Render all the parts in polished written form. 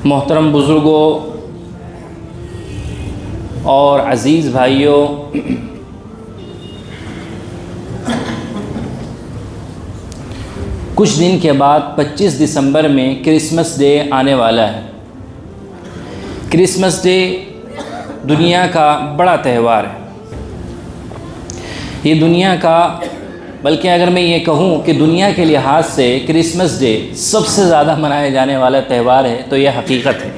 محترم بزرگوں اور عزیز بھائیوں، کچھ دن کے بعد 25 دسمبر میں کرسمس ڈے آنے والا ہے۔ کرسمس ڈے دنیا کا بڑا تہوار ہے۔ یہ دنیا کا، بلکہ اگر میں یہ کہوں کہ دنیا کے لحاظ سے کرسمس ڈے سب سے زیادہ منایا جانے والا تہوار ہے تو یہ حقیقت ہے۔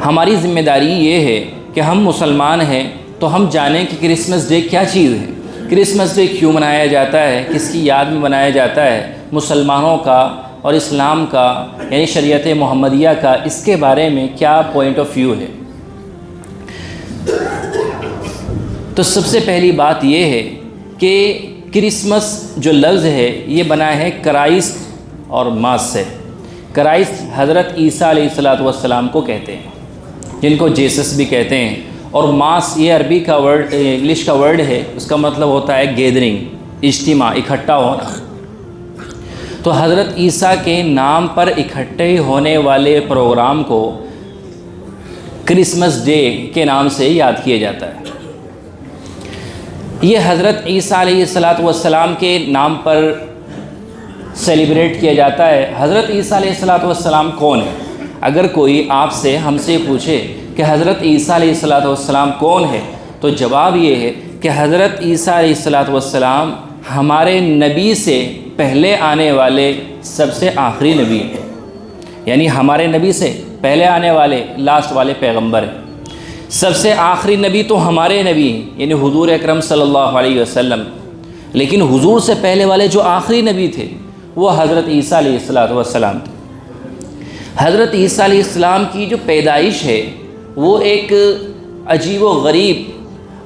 ہماری ذمہ داری یہ ہے کہ ہم مسلمان ہیں تو ہم جانیں کہ کرسمس ڈے کیا چیز ہے، کرسمس ڈے کیوں منایا جاتا ہے، کس کی یاد میں منایا جاتا ہے، مسلمانوں کا اور اسلام کا یعنی شریعت محمدیہ کا اس کے بارے میں کیا پوائنٹ آف ویو ہے۔ تو سب سے پہلی بات یہ ہے کہ کرسمس جو لفظ ہے یہ بنا ہے کرائسٹ اور ماس سے۔ کرائسٹ حضرت عیسیٰ علیہ السلام کو کہتے ہیں، جن کو جیسس بھی کہتے ہیں، اور ماس یہ عربی کا ورڈ، انگلش کا ورڈ ہے، اس کا مطلب ہوتا ہے گیدرنگ، اجتماع، اکٹھا ہونا۔ تو حضرت عیسیٰ کے نام پر اکٹھے ہونے والے پروگرام کو کرسمس ڈے کے نام سے یاد کیا جاتا ہے۔ یہ حضرت عیسیٰ علیہ السلام کے نام پر سیلیبریٹ کیا جاتا ہے۔ حضرت عیسیٰ علیہ السلام کون ہے؟ اگر کوئی آپ سے، ہم سے پوچھے کہ حضرت عیسیٰ علیہ السلام کون ہے، تو جواب یہ ہے کہ حضرت عیسیٰ علیہ السلام ہمارے نبی سے پہلے آنے والے سب سے آخری نبی ہیں، یعنی ہمارے نبی سے پہلے آنے والے لاسٹ والے پیغمبر ہیں۔ سب سے آخری نبی تو ہمارے نبی ہیں، یعنی حضور اکرم صلی اللہ علیہ وسلم، لیکن حضور سے پہلے والے جو آخری نبی تھے وہ حضرت عیسیٰ علیہ السلام تھے۔ حضرت عیسیٰ علیہ السلام کی جو پیدائش ہے وہ ایک عجیب و غریب،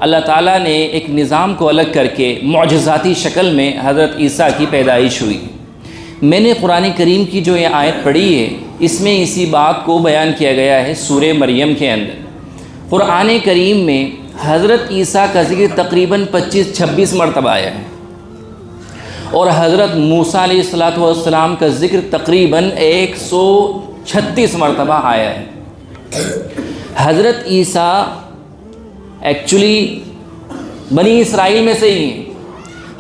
اللہ تعالیٰ نے ایک نظام کو الگ کر کے معجزاتی شکل میں حضرت عیسیٰ کی پیدائش ہوئی۔ میں نے قرآن کریم کی جو یہ آیت پڑھی ہے اس میں اسی بات کو بیان کیا گیا ہے سورہ مریم کے اندر۔ قرآن کریم میں حضرت عیسیٰ کا ذکر تقریباً 25-26 مرتبہ آیا ہے، اور حضرت موسیٰ علیہ السلام کا ذکر تقریباً 136 مرتبہ آیا ہے۔ حضرت عیسیٰ ایکچولی بنی اسرائیل میں سے ہی ہیں،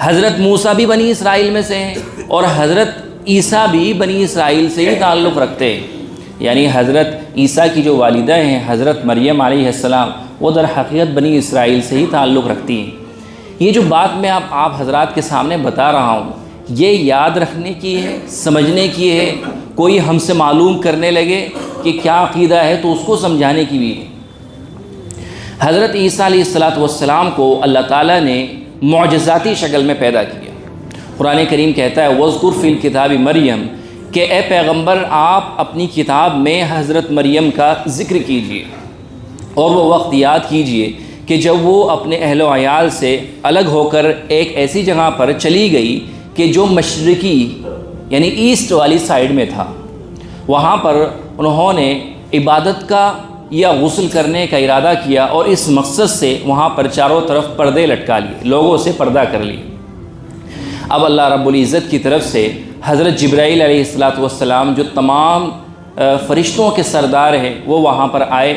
حضرت موسیٰ بھی بنی اسرائیل میں سے ہیں، اور حضرت عیسیٰ بھی بنی اسرائیل سے ہی تعلق رکھتے ہیں۔ یعنی حضرت عیسیٰ کی جو والدہ ہیں حضرت مریم علیہ السلام، وہ در حقیقت بنی اسرائیل سے ہی تعلق رکھتی ہیں۔ یہ جو بات میں آپ حضرات کے سامنے بتا رہا ہوں یہ یاد رکھنے کی ہے، سمجھنے کی ہے، کوئی ہم سے معلوم کرنے لگے کہ کیا عقیدہ ہے تو اس کو سمجھانے کی بھی ہے۔ حضرت عیسیٰ علیہ السلام کو اللہ تعالیٰ نے معجزاتی شکل میں پیدا کیا۔ قرآن کریم کہتا ہے وَاذْكُرْ فِي الْكِتَابِ مریم، کہ اے پیغمبر آپ اپنی کتاب میں حضرت مریم کا ذکر کیجئے، اور وہ وقت یاد کیجئے کہ جب وہ اپنے اہل و عیال سے الگ ہو کر ایک ایسی جگہ پر چلی گئی کہ جو مشرقی یعنی ایسٹ والی سائیڈ میں تھا۔ وہاں پر انہوں نے عبادت کا یا غسل کرنے کا ارادہ کیا، اور اس مقصد سے وہاں پر چاروں طرف پردے لٹکا لیے، لوگوں سے پردہ کر لیے۔ اب اللہ رب العزت کی طرف سے حضرت جبرائیل علیہ السلام جو تمام فرشتوں کے سردار ہیں وہ وہاں پر آئے،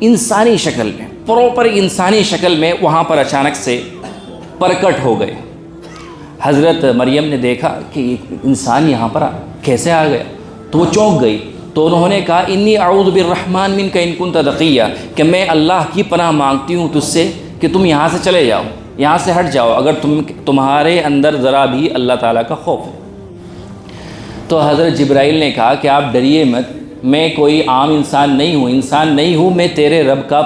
انسانی شکل میں، پراپر انسانی شکل میں وہاں پر اچانک سے پرکٹ ہو گئے۔ حضرت مریم نے دیکھا کہ انسان یہاں پر کیسے آ گیا، تو وہ چونک گئی۔ تو انہوں نے کہا انی اعوذ بالرحمن منک ان کنت تقیا، کہ میں اللہ کی پناہ مانگتی ہوں تجھ سے کہ تم یہاں سے چلے جاؤ، یہاں سے ہٹ جاؤ اگر تمہارے اندر ذرا بھی اللہ تعالیٰ کا خوف ہے۔ تو حضرت جبرائیل نے کہا کہ آپ ڈریے مت، میں کوئی عام انسان نہیں ہوں، میں تیرے رب کا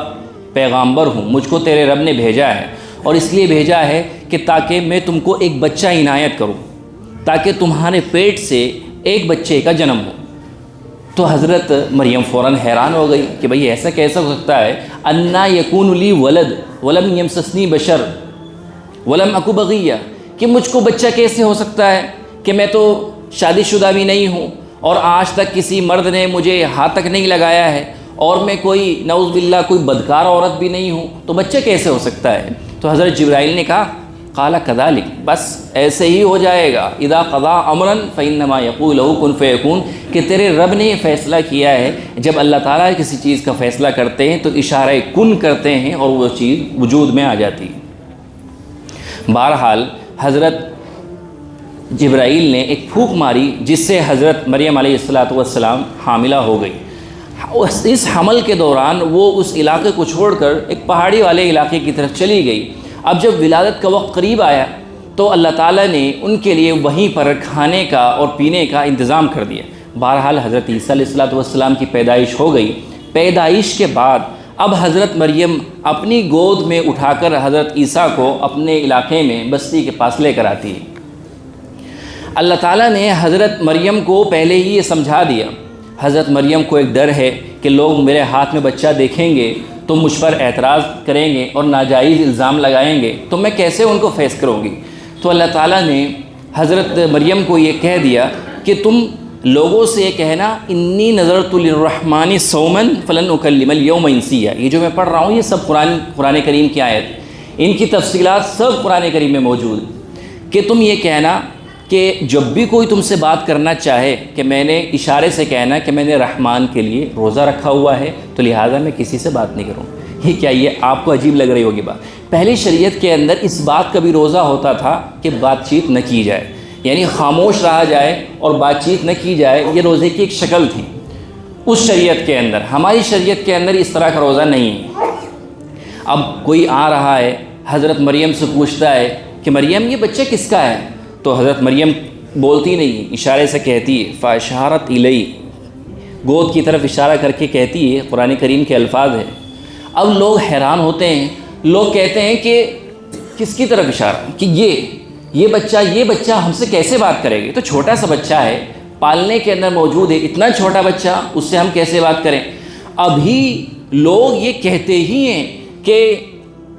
پیغامبر ہوں، مجھ کو تیرے رب نے بھیجا ہے، اور اس لیے بھیجا ہے کہ تاکہ میں تم کو ایک بچہ عنایت کروں، تاکہ تمہارے پیٹ سے ایک بچے کا جنم ہو۔ تو حضرت مریم فوراً حیران ہو گئی کہ بھئی ایسا کیسا ہو سکتا ہے، انا یکون لی ولد ولم یمسسنی بشر ولم اکو بغیہ، کہ مجھ کو بچہ کیسے ہو سکتا ہے کہ میں تو شادی شدہ بھی نہیں ہوں، اور آج تک کسی مرد نے مجھے ہاتھ تک نہیں لگایا ہے، اور میں کوئی نعوذ باللہ کوئی بدکار عورت بھی نہیں ہوں، تو بچہ کیسے ہو سکتا ہے؟ تو حضرت جبرائیل نے کہا قال کذالک، بس ایسے ہی ہو جائے گا، اذا قضا امرا فانما یقول له کن فیکون، کہ تیرے رب نے یہ فیصلہ کیا ہے، جب اللہ تعالیٰ کسی چیز کا فیصلہ کرتے ہیں تو اشارہ کن کرتے ہیں اور وہ چیز وجود میں آ جاتی ہے۔ بہرحال حضرت جبرائیل نے ایک پھونک ماری جس سے حضرت مریم علیہ السلام حاملہ ہو گئی۔ اس حمل کے دوران وہ اس علاقے کو چھوڑ کر ایک پہاڑی والے علاقے کی طرف چلی گئی۔ اب جب ولادت کا وقت قریب آیا تو اللہ تعالیٰ نے ان کے لیے وہیں پر کھانے کا اور پینے کا انتظام کر دیا۔ بہرحال حضرت عیسیٰ علیہ السلام کی پیدائش ہو گئی۔ پیدائش کے بعد اب حضرت مریم اپنی گود میں اٹھا کر حضرت عیسیٰ کو اپنے علاقے میں بستی کے پاس لے کر آتی ہے۔ اللہ تعالیٰ نے حضرت مریم کو پہلے ہی یہ سمجھا دیا۔ حضرت مریم کو ایک ڈر ہے کہ لوگ میرے ہاتھ میں بچہ دیکھیں گے تو مجھ پر اعتراض کریں گے اور ناجائز الزام لگائیں گے، تو میں کیسے ان کو فیس کروں گی؟ تو اللہ تعالیٰ نے حضرت مریم کو یہ کہہ دیا کہ تم لوگوں سے یہ کہنا انی نذرت للرحمن صوما فلن اکلم اليوم انسیہ۔ یہ جو میں پڑھ رہا ہوں یہ سب قرآن کریم کی آیت، ان کی تفصیلات سب قرآن کریم میں موجود ہیں، کہ تم یہ کہنا کہ جب بھی کوئی تم سے بات کرنا چاہے کہ میں نے اشارے سے کہنا کہ میں نے رحمان کے لیے روزہ رکھا ہوا ہے، تو لہٰذا میں کسی سے بات نہیں کروں۔ یہ کیا، یہ آپ کو عجیب لگ رہی ہوگی بات، پہلی شریعت کے اندر اس بات کا بھی روزہ ہوتا تھا کہ بات چیت نہ کی جائے، یعنی خاموش رہا جائے اور بات چیت نہ کی جائے، یہ روزے کی ایک شکل تھی اس شریعت کے اندر۔ ہماری شریعت کے اندر اس طرح کا روزہ نہیں ہے۔ اب کوئی آ رہا ہے حضرت مریم سے پوچھتا ہے کہ مریم یہ بچہ کس کا ہے؟ تو حضرت مریم بولتی نہیں، اشارے سے کہتی ہے، فاشارت الی، گود کی طرف اشارہ کر کے کہتی ہے، قرآن کریم کے الفاظ ہیں۔ اب لوگ حیران ہوتے ہیں، لوگ کہتے ہیں کہ کس کی طرف اشارہ، کہ یہ بچہ ہم سے کیسے بات کرے گا؟ تو چھوٹا سا بچہ ہے، پالنے کے اندر موجود ہے، اتنا چھوٹا بچہ، اس سے ہم کیسے بات کریں؟ ابھی لوگ یہ کہتے ہی ہیں کہ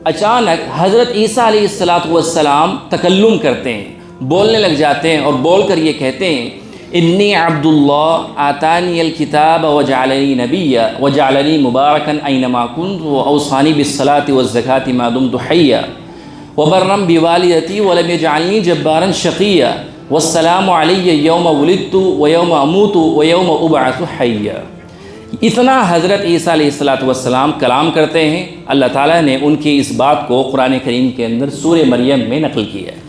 اچانک حضرت عیسیٰ علیہ السلام تکلم کرتے ہیں، بولنے لگ جاتے ہیں، اور بول کر یہ کہتے ہیں انی عبد اللہ آتانی الکتاب وجعلنی نبیا وجعلنی مبارکا اینما کنت واوصانی بالصلاۃ والزکاۃ ما دمت حیا وبرا بوالدتی ولم یجعلنی جبارا شقیا والسلام علی یوم ولدت ویوم اموت ویوم ابعث حیا۔ اتنا حضرت عیسیٰ علیہ السلام کلام کرتے ہیں۔ اللہ تعالیٰ نے ان کی اس بات کو قرآن کریم کے اندر سورہ مریم میں نقل کیا ہے۔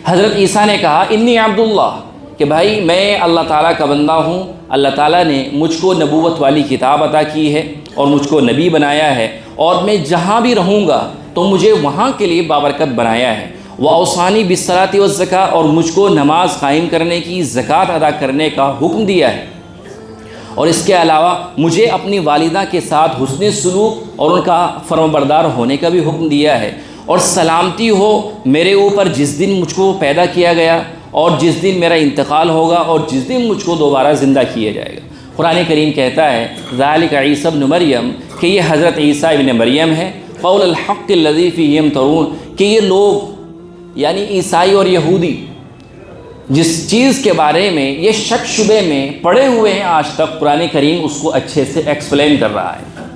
حضرت عیسیٰ نے کہا انی عبداللہ، کہ بھائی میں اللہ تعالیٰ کا بندہ ہوں، اللہ تعالیٰ نے مجھ کو نبوت والی کتاب عطا کی ہے اور مجھ کو نبی بنایا ہے، اور میں جہاں بھی رہوں گا تو مجھے وہاں کے لیے بابرکت بنایا ہے۔ وَأَوْصَانِي بِالصَّلَاةِ وَالزَّكَاةِ، اور مجھ کو نماز قائم کرنے کی، زکوٰۃ ادا کرنے کا حکم دیا ہے، اور اس کے علاوہ مجھے اپنی والدہ کے ساتھ حسن سلوک اور ان کا فرمانبردار ہونے کا بھی حکم دیا ہے، اور سلامتی ہو میرے اوپر جس دن مجھ کو پیدا کیا گیا اور جس دن میرا انتقال ہوگا اور جس دن مجھ کو دوبارہ زندہ کیا جائے گا۔ قرآن کریم کہتا ہے ذالک عیسی ابن مریم، کہ یہ حضرت عیسیٰ ابن مریم ہے، قول الحق الذی فیہ یمترون، کہ یہ لوگ یعنی عیسائی اور یہودی جس چیز کے بارے میں یہ شک شبے میں پڑے ہوئے ہیں آج تک، قرآن کریم اس کو اچھے سے ایکسپلین کر رہا ہے۔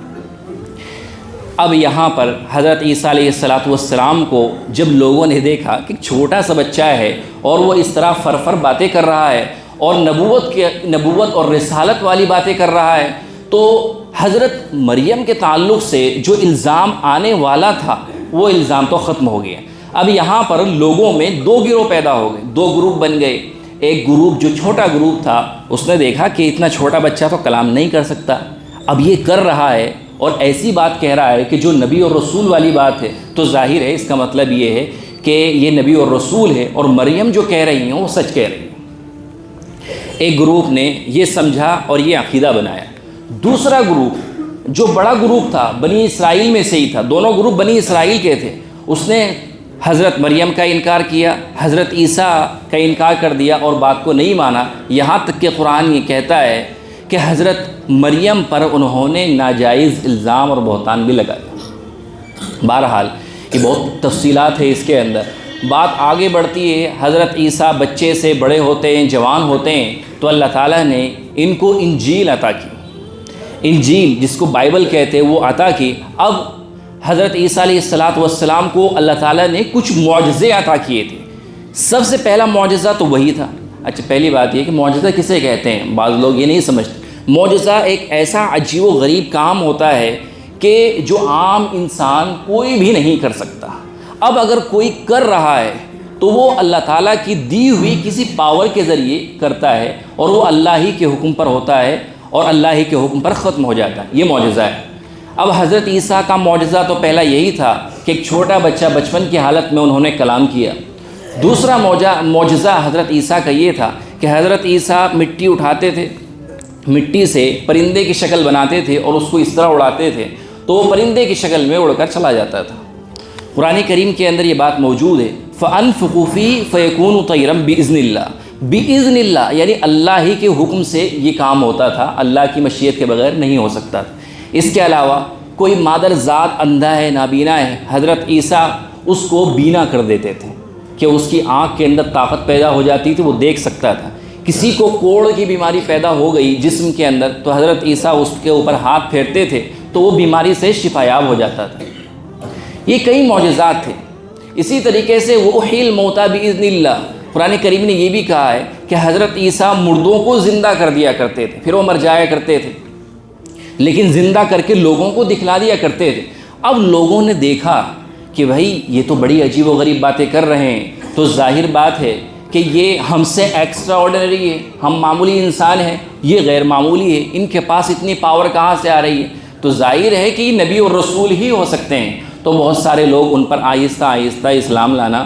اب یہاں پر حضرت عیسیٰ علیہ السلام کو جب لوگوں نے دیکھا کہ چھوٹا سا بچہ ہے اور وہ اس طرح فرفر باتیں کر رہا ہے اور نبوت اور رسالت والی باتیں کر رہا ہے، تو حضرت مریم کے تعلق سے جو الزام آنے والا تھا وہ الزام تو ختم ہو گیا۔ اب یہاں پر لوگوں میں دو گروہ پیدا ہو گئے، دو گروپ بن گئے۔ ایک گروپ جو چھوٹا گروپ تھا اس نے دیکھا کہ اتنا چھوٹا بچہ تو کلام نہیں کر سکتا، اب یہ کر رہا ہے اور ایسی بات کہہ رہا ہے کہ جو نبی اور رسول والی بات ہے، تو ظاہر ہے اس کا مطلب یہ ہے کہ یہ نبی اور رسول ہے، اور مریم جو کہہ رہی ہیں وہ سچ کہہ رہی ہیں۔ ایک گروپ نے یہ سمجھا اور یہ عقیدہ بنایا۔ دوسرا گروپ جو بڑا گروپ تھا بنی اسرائیل میں سے ہی تھا، دونوں گروپ بنی اسرائیل کے تھے، اس نے حضرت مریم کا انکار کیا، حضرت عیسیٰ کا انکار کر دیا اور بات کو نہیں مانا، یہاں تک کہ قرآن یہ کہتا ہے کہ حضرت مریم پر انہوں نے ناجائز الزام اور بہتان بھی لگایا۔ بہرحال یہ بہت تفصیلات ہے اس کے اندر، بات آگے بڑھتی ہے۔ حضرت عیسیٰ بچے سے بڑے ہوتے ہیں، جوان ہوتے ہیں، تو اللہ تعالیٰ نے ان کو انجیل عطا کی، انجیل جس کو بائبل کہتے ہیں وہ عطا کی۔ اب حضرت عیسیٰ علیہ السلام کو اللہ تعالیٰ نے کچھ معجزے عطا کیے تھے۔ سب سے پہلا معجزہ تو وہی تھا۔ اچھا، پہلی بات یہ کہ معجزہ کسے کہتے ہیں، بعض لوگ یہ نہیں سمجھتے۔ معجزہ ایک ایسا عجیب و غریب کام ہوتا ہے کہ جو عام انسان کوئی بھی نہیں کر سکتا۔ اب اگر کوئی کر رہا ہے تو وہ اللہ تعالیٰ کی دی ہوئی کسی پاور کے ذریعے کرتا ہے، اور وہ اللہ ہی کے حکم پر ہوتا ہے اور اللہ ہی کے حکم پر ختم ہو جاتا ہے۔ یہ معجزہ ہے۔ اب حضرت عیسیٰ کا معجزہ تو پہلا یہی تھا کہ ایک چھوٹا بچہ بچپن کی حالت میں انہوں نے کلام کیا۔ دوسرا معجزہ حضرت عیسیٰ کا یہ تھا کہ حضرت عیسیٰ مٹی اٹھاتے تھے، مٹی سے پرندے کی شکل بناتے تھے اور اس کو اس طرح اڑاتے تھے تو وہ پرندے کی شکل میں اڑ کر چلا جاتا تھا۔ قرآن کریم کے اندر یہ بات موجود ہے، فَأَنفُخُ فِيهِ فَيَكُونُ طَيْرًا بِإِذْنِ اللَّهِ، بِإِذْنِ اللَّهِ یعنی اللہ ہی کے حکم سے یہ کام ہوتا تھا، اللہ کی مشیت کے بغیر نہیں ہو سکتا تھا۔ اس کے علاوہ کوئی مادر ذات اندھا ہے، نابینا ہے، حضرت عیسیٰ اس کو بینا کر دیتے تھے کہ اس کی آنکھ کے اندر طاقت پیدا ہو جاتی تھی، وہ دیکھ سکتا تھا۔ کسی کو کوڑ کی بیماری پیدا ہو گئی جسم کے اندر تو حضرت عیسیٰ اس کے اوپر ہاتھ پھیرتے تھے تو وہ بیماری سے شفا یاب ہو جاتا تھا۔ یہ کئی معجزات تھے۔ اسی طریقے سے وَأُحْيِي الْمَوْتَىٰ بِإِذْنِ اللَّهِ، قرآن کریم نے یہ بھی کہا ہے کہ حضرت عیسیٰ مردوں کو زندہ کر دیا کرتے تھے، پھر وہ مر جایا کرتے تھے لیکن زندہ کر کے لوگوں کو دکھلا دیا کرتے تھے۔ اب لوگوں نے دیکھا کہ بھائی یہ تو بڑی عجیب و غریب باتیں کر رہے ہیں، تو ظاہر بات ہے کہ یہ ہم سے ایکسٹرا آرڈنری ہے، ہم معمولی انسان ہیں، یہ غیر معمولی ہے، ان کے پاس اتنی پاور کہاں سے آ رہی ہے؟ تو ظاہر ہے کہ یہ نبی اور رسول ہی ہو سکتے ہیں۔ تو بہت سارے لوگ ان پر آہستہ آہستہ اسلام لانا،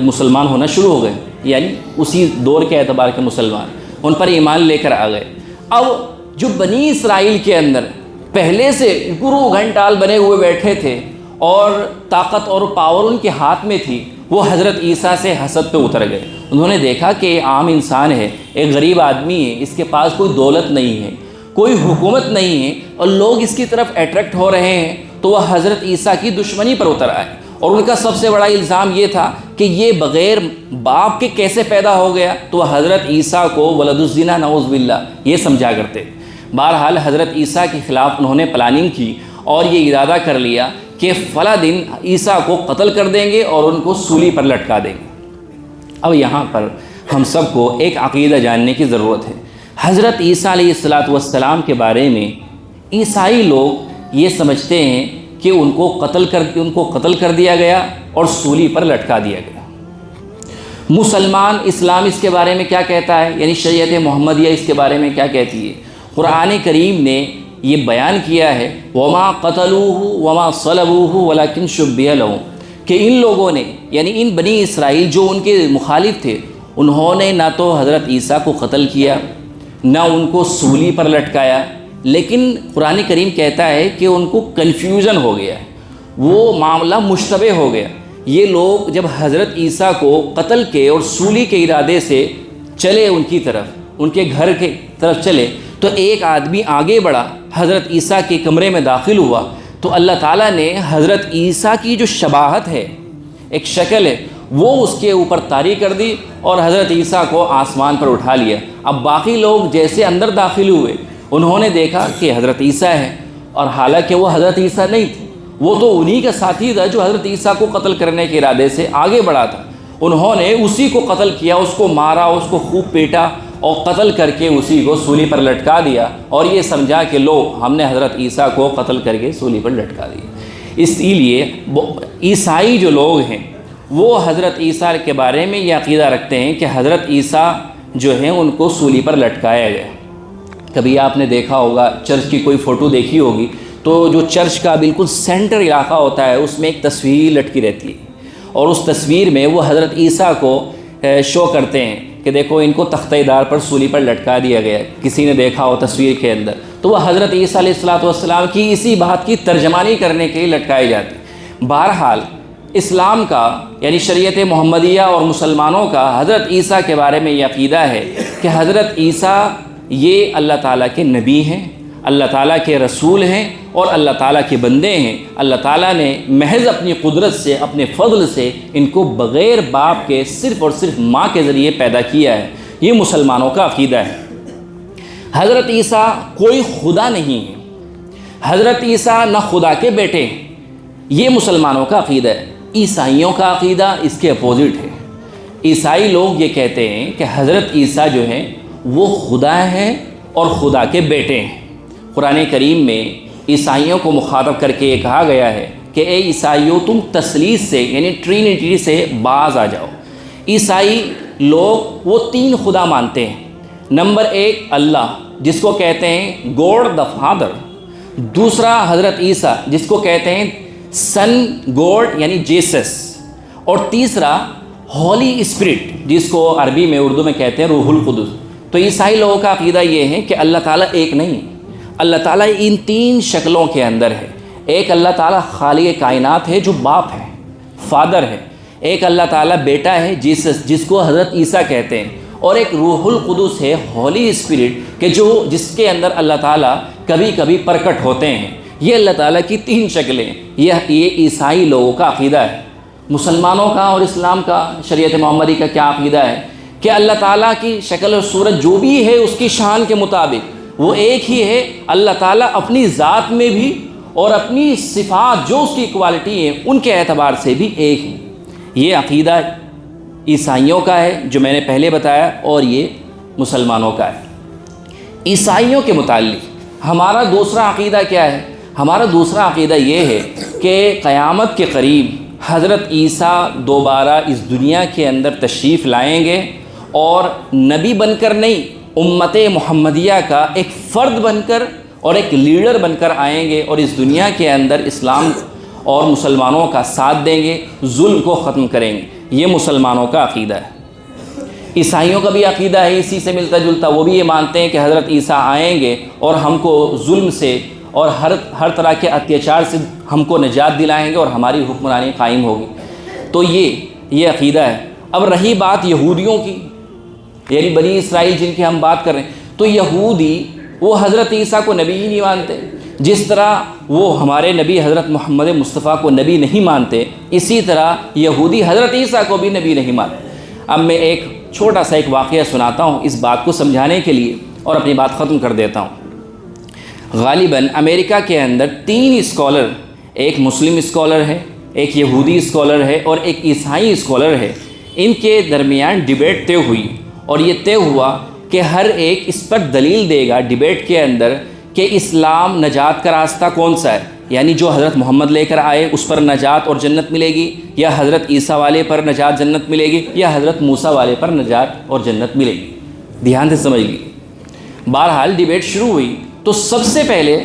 مسلمان ہونا شروع ہو گئے، یعنی اسی دور کے اعتبار کے مسلمان ان پر ایمان لے کر آ گئے۔ اب جو بنی اسرائیل کے اندر پہلے سے گرو گھنٹال بنے ہوئے بیٹھے تھے اور طاقت اور پاور ان کے ہاتھ میں تھی، وہ حضرت عیسیٰ سے حسد پہ اتر گئے۔ انہوں نے دیکھا کہ یہ عام انسان ہے، ایک غریب آدمی ہے، اس کے پاس کوئی دولت نہیں ہے، کوئی حکومت نہیں ہے، اور لوگ اس کی طرف اٹریکٹ ہو رہے ہیں، تو وہ حضرت عیسیٰ کی دشمنی پر اتر آئے۔ اور ان کا سب سے بڑا الزام یہ تھا کہ یہ بغیر باپ کے کیسے پیدا ہو گیا، تو وہ حضرت عیسیٰ کو ولد الزنا نعوذ باللہ یہ سمجھا کرتے۔ بہرحال حضرت عیسیٰ کے خلاف انہوں نے پلاننگ کی اور یہ ارادہ کر لیا کہ فلاں دن عیسیٰ کو قتل کر دیں گے اور ان کو سولی پر لٹکا دیں گے۔ اب یہاں پر ہم سب کو ایک عقیدہ جاننے کی ضرورت ہے۔ حضرت عیسیٰ علیہ السلام کے بارے میں عیسائی لوگ یہ سمجھتے ہیں کہ ان کو قتل کر دیا گیا اور سولی پر لٹکا دیا گیا۔ مسلمان اسلام اس کے بارے میں کیا کہتا ہے، یعنی شریعت محمدیہ اس کے بارے میں کیا کہتی ہے؟ قرآن کریم نے یہ بیان کیا ہے وَمَا قَتَلُوهُ وَمَا صَلَبُوهُ وَلَكِنْ شُبِّهَ لَهُمْ، کہ ان لوگوں نے یعنی ان بنی اسرائیل جو ان کے مخالف تھے، انہوں نے نہ تو حضرت عیسیٰ کو قتل کیا، نہ ان کو سولی پر لٹکایا، لیکن قرآن کریم کہتا ہے کہ ان کو کنفیوژن ہو گیا، وہ معاملہ مشتبہ ہو گیا۔ یہ لوگ جب حضرت عیسیٰ کو قتل کے اور سولی کے ارادے سے چلے ان کی طرف، ان کے گھر کے طرف چلے، تو ایک آدمی آگے بڑھا، حضرت عیسیٰ کے کمرے میں داخل ہوا، تو اللہ تعالیٰ نے حضرت عیسیٰ کی جو شباہت ہے، ایک شکل ہے، وہ اس کے اوپر طاری کر دی اور حضرت عیسیٰ کو آسمان پر اٹھا لیا۔ اب باقی لوگ جیسے اندر داخل ہوئے، انہوں نے دیکھا کہ حضرت عیسیٰ ہے، اور حالانکہ وہ حضرت عیسیٰ نہیں تھے، وہ تو انہی کا ساتھی تھا جو حضرت عیسیٰ کو قتل کرنے کے ارادے سے آگے بڑھا تھا۔ انہوں نے اسی کو قتل کیا، اس کو مارا، اس کو خوب پیٹا اور قتل کر کے اسی کو سولی پر لٹکا دیا، اور یہ سمجھا کہ لو ہم نے حضرت عیسیٰ کو قتل کر کے سولی پر لٹکا دیا۔ اسی لیے عیسائی جو لوگ ہیں وہ حضرت عیسیٰ کے بارے میں یہ عقیدہ رکھتے ہیں کہ حضرت عیسیٰ جو ہیں ان کو سولی پر لٹکایا گیا۔ کبھی آپ نے دیکھا ہوگا، چرچ کی کوئی فوٹو دیکھی ہوگی، تو جو چرچ کا بالکل سینٹر علاقہ ہوتا ہے اس میں ایک تصویر لٹکی رہتی ہے، اور اس تصویر میں وہ حضرت عیسیٰ کو شو کرتے ہیں کہ دیکھو ان کو تختہ دار پر سولی پر لٹکا دیا گیا ہے۔ کسی نے دیکھا ہو تصویر کے اندر، تو وہ حضرت عیسیٰ علیہ السلام کی اسی بات کی ترجمانی کرنے کے لیے لٹکائے جاتے ہیں۔ بہرحال اسلام کا یعنی شریعت محمدیہ اور مسلمانوں کا حضرت عیسیٰ کے بارے میں یہ عقیدہ ہے کہ حضرت عیسیٰ یہ اللہ تعالیٰ کے نبی ہیں، اللہ تعالیٰ کے رسول ہیں اور اللہ تعالیٰ کے بندے ہیں۔ اللہ تعالیٰ نے محض اپنی قدرت سے، اپنے فضل سے ان کو بغیر باپ کے صرف اور صرف ماں کے ذریعے پیدا کیا ہے۔ یہ مسلمانوں کا عقیدہ ہے۔ حضرت عیسیٰ کوئی خدا نہیں ہے، حضرت عیسیٰ نہ خدا کے بیٹے ہیں، یہ مسلمانوں کا عقیدہ ہے۔ عیسائیوں کا عقیدہ اس کے اپوزٹ ہے۔ عیسائی لوگ یہ کہتے ہیں کہ حضرت عیسیٰ جو ہیں وہ خدا ہیں اور خدا کے بیٹے ہیں۔ قرآن کریم میں عیسائیوں کو مخاطب کر کے یہ کہا گیا ہے کہ اے عیسائیوں تم تثلیث سے یعنی ٹرینٹی سے باز آ جاؤ۔ عیسائی لوگ وہ 3 خدا مانتے ہیں۔ نمبر 1 اللہ، جس کو کہتے ہیں گاڈ دا فادر۔ دوسرا حضرت عیسیٰ، جس کو کہتے ہیں سن گاڈ یعنی جیسس۔ اور تیسرا ہولی اسپرٹ، جس کو عربی میں اردو میں کہتے ہیں روح القدس۔ تو عیسائی لوگوں کا عقیدہ یہ ہے کہ اللہ تعالیٰ ایک نہیں، اللہ تعالیٰ ان 3 شکلوں کے اندر ہے۔ ایک اللہ تعالیٰ خالق کائنات ہے جو باپ ہے، فادر ہے۔ ایک اللہ تعالیٰ بیٹا ہے جیسس، جس کو حضرت عیسیٰ کہتے ہیں۔ اور ایک روح القدس ہے، ہولی اسپرٹ، کہ جس کے اندر اللہ تعالیٰ کبھی کبھی پرکٹ ہوتے ہیں۔ یہ اللہ تعالیٰ کی 3 شکلیں، یہ عیسائی لوگوں کا عقیدہ ہے۔ مسلمانوں کا اور اسلام کا، شریعت محمدی کا کیا عقیدہ ہے کہ اللہ تعالیٰ کی شکل اور صورت جو بھی ہے اس کی شان کے مطابق وہ ایک ہی ہے۔ اللہ تعالیٰ اپنی ذات میں بھی اور اپنی صفات جو اس کی کوالٹی ہیں ان کے اعتبار سے بھی ایک ہے۔ یہ عقیدہ عیسائیوں کا ہے جو میں نے پہلے بتایا، اور یہ مسلمانوں کا ہے۔ عیسائیوں کے متعلق ہمارا دوسرا عقیدہ کیا ہے؟ ہمارا دوسرا عقیدہ یہ ہے کہ قیامت کے قریب حضرت عیسیٰ دوبارہ اس دنیا کے اندر تشریف لائیں گے، اور نبی بن کر نہیں، امت محمدیہ کا ایک فرد بن کر اور ایک لیڈر بن کر آئیں گے، اور اس دنیا کے اندر اسلام اور مسلمانوں کا ساتھ دیں گے، ظلم کو ختم کریں گے۔ یہ مسلمانوں کا عقیدہ ہے۔ عیسائیوں کا بھی عقیدہ ہے اسی سے ملتا جلتا، وہ بھی یہ مانتے ہیں کہ حضرت عیسیٰ آئیں گے اور ہم کو ظلم سے اور ہر طرح کے اتیاچار سے ہم کو نجات دلائیں گے اور ہماری حکمرانی قائم ہوگی۔ تو یہ عقیدہ ہے۔ اب رہی بات یہودیوں کی، یعنی بنی اسرائیل جن کی ہم بات کر رہے ہیں، تو یہودی وہ حضرت عیسیٰ کو نبی ہی نہیں مانتے۔ جس طرح وہ ہمارے نبی حضرت محمد مصطفیٰ کو نبی نہیں مانتے، اسی طرح یہودی حضرت عیسیٰ کو بھی نبی نہیں مانتے۔ اب میں ایک چھوٹا سا ایک واقعہ سناتا ہوں اس بات کو سمجھانے کے لیے، اور اپنی بات ختم کر دیتا ہوں۔ غالباً امریکہ کے اندر 3 اسکالر، ایک مسلم اسکالر ہے، ایک یہودی اسکالر ہے اور ایک عیسائی اسکالر ہے، ان کے درمیان ڈیبیٹ طے ہوئی، اور یہ طے ہوا کہ ہر ایک اس پر دلیل دے گا ڈیبیٹ کے اندر کہ اسلام نجات کا راستہ کون سا ہے، یعنی جو حضرت محمد لے کر آئے اس پر نجات اور جنت ملے گی، یا حضرت عیسیٰ والے پر نجات جنت ملے گی، یا حضرت موسیٰ والے پر نجات اور جنت ملے گی۔ دھیان سے سمجھ لیجیے۔ بہرحال ڈیبیٹ شروع ہوئی تو سب سے پہلے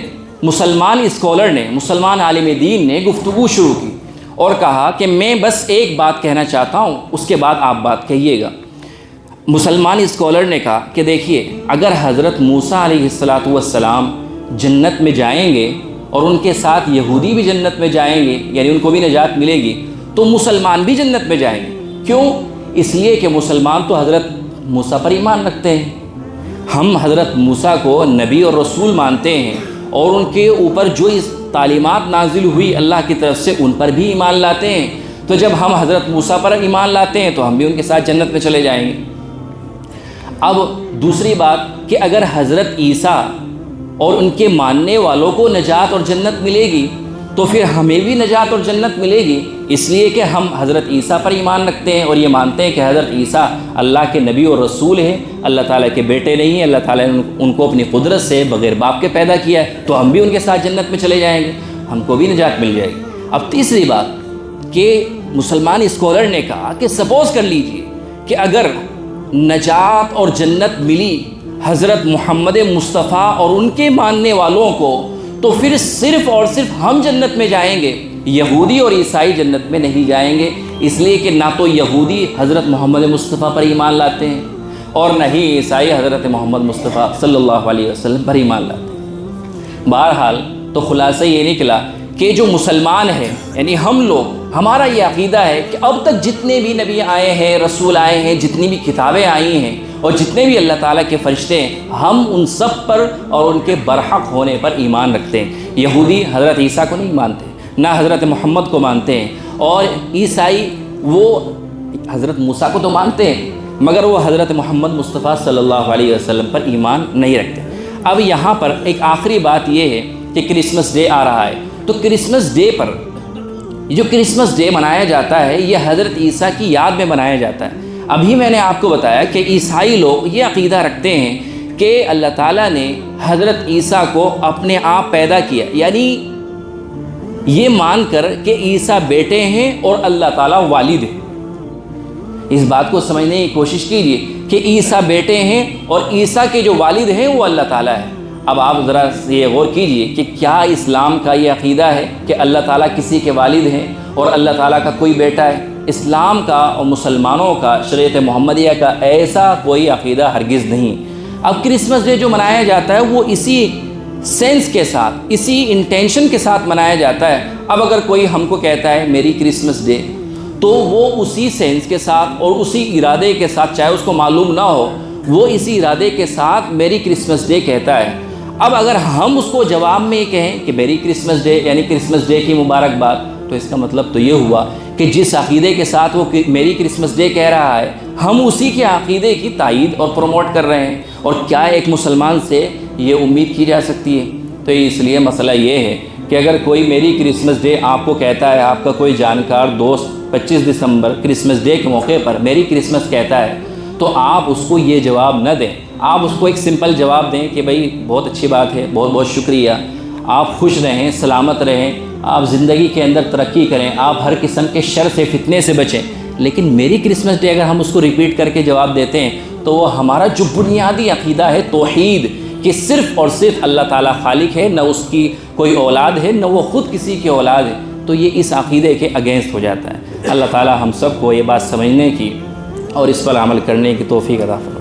مسلمان اسکالر نے، مسلمان عالم دین نے گفتگو شروع کی اور کہا کہ میں بس ایک بات کہنا چاہتا ہوں، اس کے بعد آپ بات کہیے گا۔ مسلمان اسکالر نے کہا کہ دیکھیے، اگر حضرت موسیٰ علیہ السلام جنت میں جائیں گے اور ان کے ساتھ یہودی بھی جنت میں جائیں گے، یعنی ان کو بھی نجات ملے گی، تو مسلمان بھی جنت میں جائیں گے۔ کیوں؟ اس لیے کہ مسلمان تو حضرت موسیٰ پر ایمان رکھتے ہیں، ہم حضرت موسیٰ کو نبی اور رسول مانتے ہیں، اور ان کے اوپر جو اس تعلیمات نازل ہوئی اللہ کی طرف سے ان پر بھی ایمان لاتے ہیں۔ تو جب ہم حضرت موسیٰ پر ایمان لاتے ہیں تو ہم بھی ان کے ساتھ جنت میں چلے جائیں گے۔ اب دوسری بات کہ اگر حضرت عیسیٰ اور ان کے ماننے والوں کو نجات اور جنت ملے گی تو پھر ہمیں بھی نجات اور جنت ملے گی، اس لیے کہ ہم حضرت عیسیٰ پر ایمان رکھتے ہیں اور یہ مانتے ہیں کہ حضرت عیسیٰ اللہ کے نبی اور رسول ہیں، اللہ تعالیٰ کے بیٹے نہیں ہیں، اللہ تعالیٰ نے ان کو اپنی قدرت سے بغیر باپ کے پیدا کیا ہے، تو ہم بھی ان کے ساتھ جنت میں چلے جائیں گے، ہم کو بھی نجات مل جائے گی۔ اب تیسری بات کہ مسلمان اسکالر نے کہا کہ سپوز کر لیجئے کہ اگر نجات اور جنت ملی حضرت محمد مصطفیٰ اور ان کے ماننے والوں کو، تو پھر صرف اور صرف ہم جنت میں جائیں گے، یہودی اور عیسائی جنت میں نہیں جائیں گے، اس لیے کہ نہ تو یہودی حضرت محمد مصطفیٰ پر ایمان لاتے ہیں اور نہ ہی عیسائی حضرت محمد مصطفیٰ صلی اللہ علیہ وسلم پر ایمان لاتے ہیں۔ بہرحال تو خلاصہ یہ نکلا کہ جو مسلمان ہیں یعنی ہم لوگ، ہمارا یہ عقیدہ ہے کہ اب تک جتنے بھی نبی آئے ہیں، رسول آئے ہیں، جتنی بھی کتابیں آئی ہیں اور جتنے بھی اللہ تعالیٰ کے فرشتے ہیں، ہم ان سب پر اور ان کے برحق ہونے پر ایمان رکھتے ہیں۔ یہودی حضرت عیسیٰ کو نہیں مانتے، نہ حضرت محمد کو مانتے ہیں، اور عیسائی وہ حضرت موسیٰ کو تو مانتے ہیں مگر وہ حضرت محمد مصطفیٰ صلی اللہ علیہ وسلم پر ایمان نہیں رکھتے۔ اب یہاں پر ایک آخری بات یہ ہے کہ کرسمس ڈے آ رہا ہے، تو کرسمس ڈے پر جو کرسمس ڈے منایا جاتا ہے یہ حضرت عیسیٰ کی یاد میں منایا جاتا ہے۔ ابھی میں نے آپ کو بتایا کہ عیسائی لوگ یہ عقیدہ رکھتے ہیں کہ اللہ تعالیٰ نے حضرت عیسیٰ کو اپنے آپ پیدا کیا، یعنی یہ مان کر کہ عیسیٰ بیٹے ہیں اور اللہ تعالیٰ والد ہیں۔ اس بات کو سمجھنے کی کوشش کیجیے کہ عیسیٰ بیٹے ہیں اور عیسیٰ کے جو والد ہیں وہ اللہ تعالیٰ ہے۔ اب آپ ذرا یہ غور کیجئے کہ کیا اسلام کا یہ عقیدہ ہے کہ اللہ تعالیٰ کسی کے والد ہیں اور اللہ تعالیٰ کا کوئی بیٹا ہے؟ اسلام کا اور مسلمانوں کا، شریعت محمدیہ کا ایسا کوئی عقیدہ ہرگز نہیں۔ اب کرسمس ڈے جو منایا جاتا ہے وہ اسی سینس کے ساتھ، اسی انٹینشن کے ساتھ منایا جاتا ہے۔ اب اگر کوئی ہم کو کہتا ہے میری کرسمس ڈے، تو وہ اسی سینس کے ساتھ اور اسی ارادے کے ساتھ، چاہے اس کو معلوم نہ ہو، وہ اسی ارادے کے ساتھ میری کرسمس ڈے کہتا ہے۔ اب اگر ہم اس کو جواب میں یہ کہیں کہ میری کرسمس ڈے یعنی کرسمس ڈے کی مبارکباد، تو اس کا مطلب تو یہ ہوا کہ جس عقیدے کے ساتھ وہ میری کرسمس ڈے کہہ رہا ہے، ہم اسی کے عقیدے کی تائید اور پروموٹ کر رہے ہیں۔ اور کیا ایک مسلمان سے یہ امید کی جا سکتی ہے؟ تو اس لیے مسئلہ یہ ہے کہ اگر کوئی میری کرسمس ڈے آپ کو کہتا ہے، آپ کا کوئی جانکار دوست 25 دسمبر کرسمس ڈے کے موقع پر میری کرسمس کہتا ہے، تو آپ اس کو یہ جواب نہ دیں۔ آپ اس کو ایک سمپل جواب دیں کہ بھائی بہت اچھی بات ہے، بہت بہت شکریہ، آپ خوش رہیں، سلامت رہیں، آپ زندگی کے اندر ترقی کریں، آپ ہر قسم کے شر سے، فتنے سے بچیں۔ لیکن میری کرسمس ڈے اگر ہم اس کو ریپیٹ کر کے جواب دیتے ہیں تو وہ ہمارا جو بنیادی عقیدہ ہے توحید، کہ صرف اور صرف اللہ تعالیٰ خالق ہے، نہ اس کی کوئی اولاد ہے، نہ وہ خود کسی کی اولاد ہے، تو یہ اس عقیدے کے اگینسٹ ہو جاتا ہے۔ اللہ تعالیٰ ہم سب کو یہ بات سمجھنے کی اور اس پر عمل کرنے کی توفیق عطا فرمائے۔